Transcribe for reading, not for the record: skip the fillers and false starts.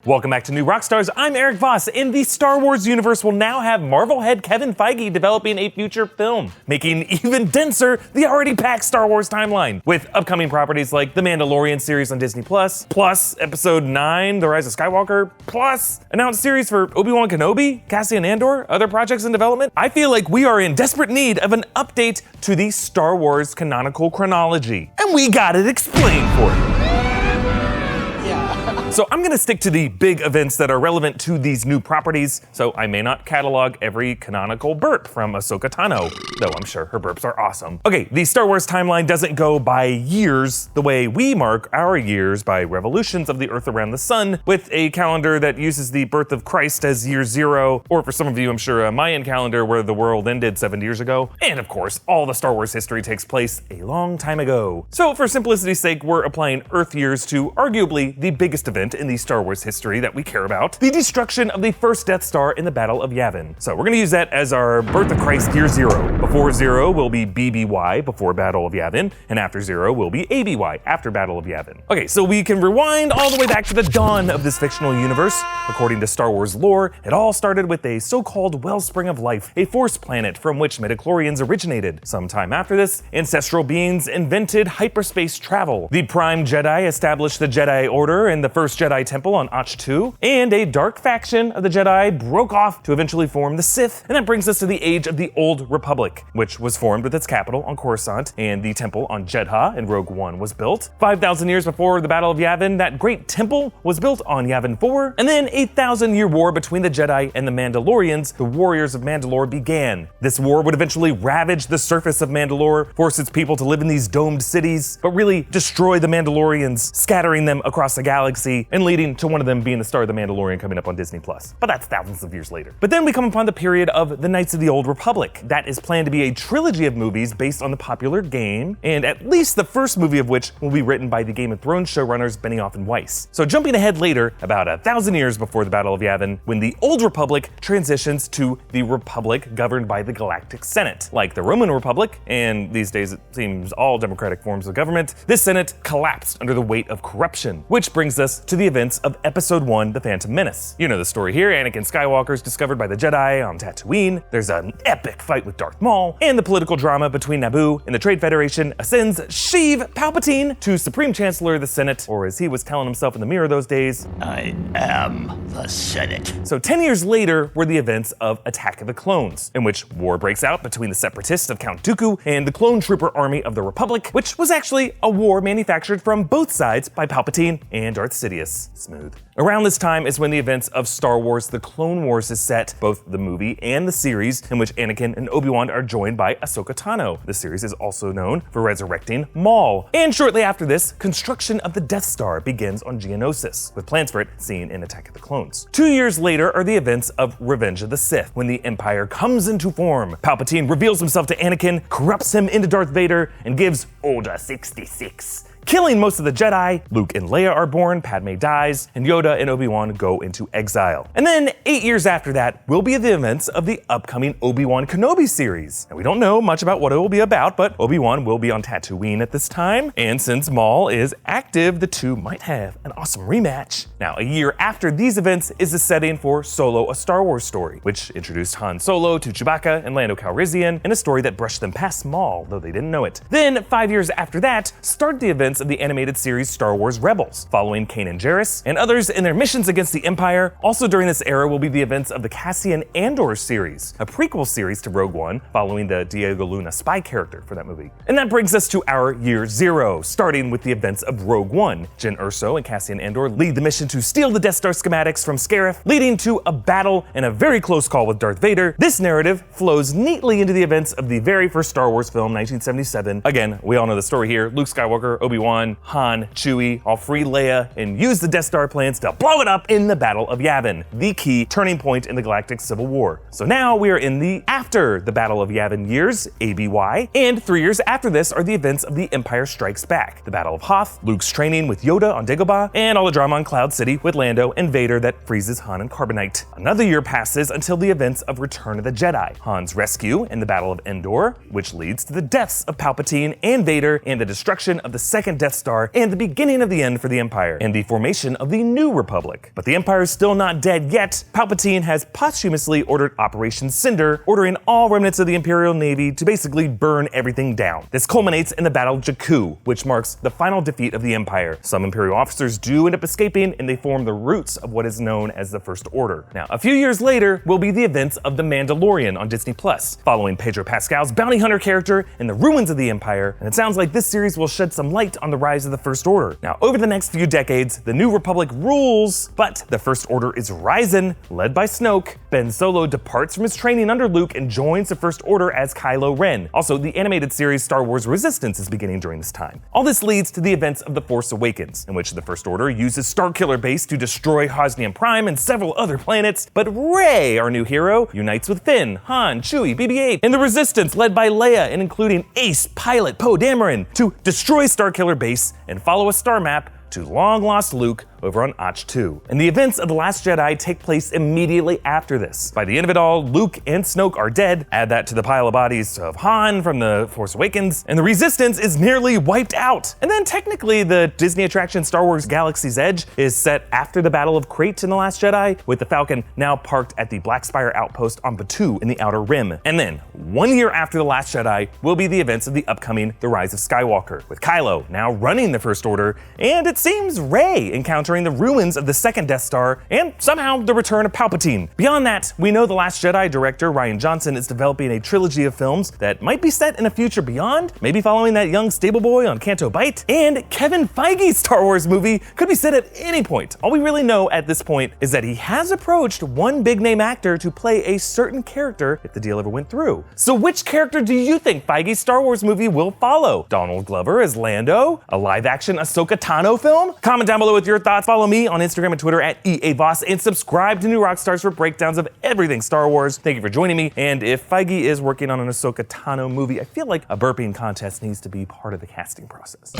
Welcome back to New Rockstars. I'm Erik Voss. In the Star Wars universe will now have Marvel head Kevin Feige developing a future film, making even denser the already packed Star Wars timeline, with upcoming properties like the Mandalorian series on Disney+, plus Episode 9, The Rise of Skywalker, plus announced series for Obi Wan Kenobi, Cassian Andor, other projects in development. I feel like we are in desperate need of an update to the Star Wars canonical chronology, and we got it explained for you. So I'm gonna stick to the big events that are relevant to these new properties, so I may not catalog every canonical burp from Ahsoka Tano, though I'm sure her burps are awesome. Okay, the Star Wars timeline doesn't go by years the way we mark our years by revolutions of the Earth around the sun, with a calendar that uses the birth of Christ as year zero, or for some of you, I'm sure, a Mayan calendar where the world ended 7 years ago. And of course, all the Star Wars history takes place a long time ago. So for simplicity's sake, we're applying Earth years to arguably the biggest event in the Star Wars history that we care about, the destruction of the first Death Star in the Battle of Yavin. So we're gonna use that as our birth of Christ year zero. Before zero will be BBY, before Battle of Yavin, and after zero will be ABY, after Battle of Yavin. Okay, so we can rewind all the way back to the dawn of this fictional universe. According to Star Wars lore, it all started with a so-called wellspring of life, a force planet from which midichlorians originated. Sometime after this, ancestral beings invented hyperspace travel. The Prime Jedi established the Jedi Order and the first Jedi Temple on Ahch-2, and a dark faction of the Jedi broke off to eventually form the Sith, and that brings us to the age of the Old Republic, which was formed with its capital on Coruscant, and the temple on Jedha in Rogue One was built. 5,000 years before the Battle of Yavin, that great temple was built on Yavin 4, and then 8,000-year war between the Jedi and the Mandalorians, the Warriors of Mandalore, began. This war would eventually ravage the surface of Mandalore, force its people to live in these domed cities, but really destroy the Mandalorians, scattering them across the galaxy, and leading to one of them being the star of The Mandalorian coming up on Disney+. But that's thousands of years later. But then we come upon the period of the Knights of the Old Republic. That is planned to be a trilogy of movies based on the popular game, and at least the first movie of which will be written by the Game of Thrones showrunners Benioff and Weiss. So jumping ahead later, about 1,000 years before the Battle of Yavin, when the Old Republic transitions to the Republic governed by the Galactic Senate. Like the Roman Republic, and these days it seems all democratic forms of government, this Senate collapsed under the weight of corruption, which brings us to the events of Episode 1, The Phantom Menace. You know the story here. Anakin Skywalker is discovered by the Jedi on Tatooine. There's an epic fight with Darth Maul, and the political drama between Naboo and the Trade Federation ascends Sheev Palpatine to Supreme Chancellor of the Senate, or as he was telling himself in the mirror those days, I am the Senate. So 10 years later were the events of Attack of the Clones, in which war breaks out between the Separatists of Count Dooku and the Clone Trooper Army of the Republic, which was actually a war manufactured from both sides by Palpatine and Darth Sidious. Smooth. Around this time is when the events of Star Wars The Clone Wars is set, both the movie and the series, in which Anakin and Obi Wan are joined by Ahsoka Tano. The series is also known for resurrecting Maul. And shortly after this, construction of the Death Star begins on Geonosis, with plans for it seen in Attack of the Clones. 2 years later are the events of Revenge of the Sith, when the Empire comes into form. Palpatine reveals himself to Anakin, corrupts him into Darth Vader, and gives Order 66. Killing most of the Jedi, Luke and Leia are born, Padme dies, and Yoda and Obi-Wan go into exile. And then 8 years after that will be the events of the upcoming Obi Wan Kenobi series. And we don't know much about what it will be about, but Obi-Wan will be on Tatooine at this time, and since Maul is active, the two might have an awesome rematch. Now, a year after these events is the setting for Solo: A Star Wars Story, which introduced Han Solo to Chewbacca and Lando Calrissian in a story that brushed them past Maul, though they didn't know it. Then, 5 years after that, start the events of the animated series Star Wars Rebels, following Kanan Jarrus and others in their missions against the Empire. Also during this era will be the events of the Cassian Andor series, a prequel series to Rogue One, following the Diego Luna spy character for that movie. And that brings us to our year zero, starting with the events of Rogue One. Jyn Erso and Cassian Andor lead the mission to steal the Death Star schematics from Scarif, leading to a battle and a very close call with Darth Vader. This narrative flows neatly into the events of the very first Star Wars film, 1977. Again, we all know the story here. Luke Skywalker, Obi-Wan, Han, Chewie all free Leia and use the Death Star plans to blow it up in the Battle of Yavin, the key turning point in the Galactic Civil War. So now we are in the after the Battle of Yavin years, ABY, and 3 years after this are the events of The Empire Strikes Back, the Battle of Hoth, Luke's training with Yoda on Dagobah, and all the drama on Cloud City with Lando and Vader that freezes Han and Carbonite. Another year passes until the events of Return of the Jedi, Han's rescue in the Battle of Endor, which leads to the deaths of Palpatine and Vader and the destruction of the second second Death Star and the beginning of the end for the Empire, and the formation of the New Republic. But the Empire is still not dead yet. Palpatine has posthumously ordered Operation Cinder, ordering all remnants of the Imperial Navy to basically burn everything down. This culminates in the Battle of Jakku, which marks the final defeat of the Empire. Some Imperial officers do end up escaping, and they form the roots of what is known as the First Order. Now, a few years later will be the events of The Mandalorian on Disney+, following Pedro Pascal's bounty hunter character in the ruins of the Empire, and it sounds like this series will shed some light on the rise of the First Order. Now, over the next few decades, the New Republic rules, but the First Order is rising, led by Snoke. Ben Solo departs from his training under Luke and joins the First Order as Kylo Ren. Also, the animated series Star Wars Resistance is beginning during this time. All this leads to the events of The Force Awakens, in which the First Order uses Starkiller Base to destroy Hosnian Prime and several other planets, but Rey, our new hero, unites with Finn, Han, Chewie, BB-8, and the Resistance led by Leia and including Ace Pilot Poe Dameron to destroy Starkiller Base and follow a star map to long-lost Luke over on Auch 2. And the events of The Last Jedi take place immediately after this. By the end of it all, Luke and Snoke are dead. Add that to the pile of bodies of Han from The Force Awakens, and the Resistance is nearly wiped out. And then technically, the Disney attraction Star Wars Galaxy's Edge is set after the Battle of Krayt in The Last Jedi, with the Falcon now parked at the Black Spire outpost on Batuu in the Outer Rim. And then, 1 year after The Last Jedi, will be the events of the upcoming The Rise of Skywalker, with Kylo now running the First Order, and it seems Rey encountering the ruins of the second Death Star, and somehow the return of Palpatine. Beyond that, we know The Last Jedi director Rian Johnson is developing a trilogy of films that might be set in a future beyond, maybe following that young stable boy on Canto Bight, and Kevin Feige's Star Wars movie could be set at any point. All we really know at this point is that he has approached one big-name actor to play a certain character if the deal ever went through. So which character do you think Feige's Star Wars movie will follow? Donald Glover as Lando? A live-action Ahsoka Tano film? Comment down below with your thoughts. Follow me on Instagram and Twitter at EA Voss, and subscribe to New Rockstars for breakdowns of everything Star Wars. Thank you for joining me, and if Feige is working on an Ahsoka Tano movie, I feel like a burping contest needs to be part of the casting process.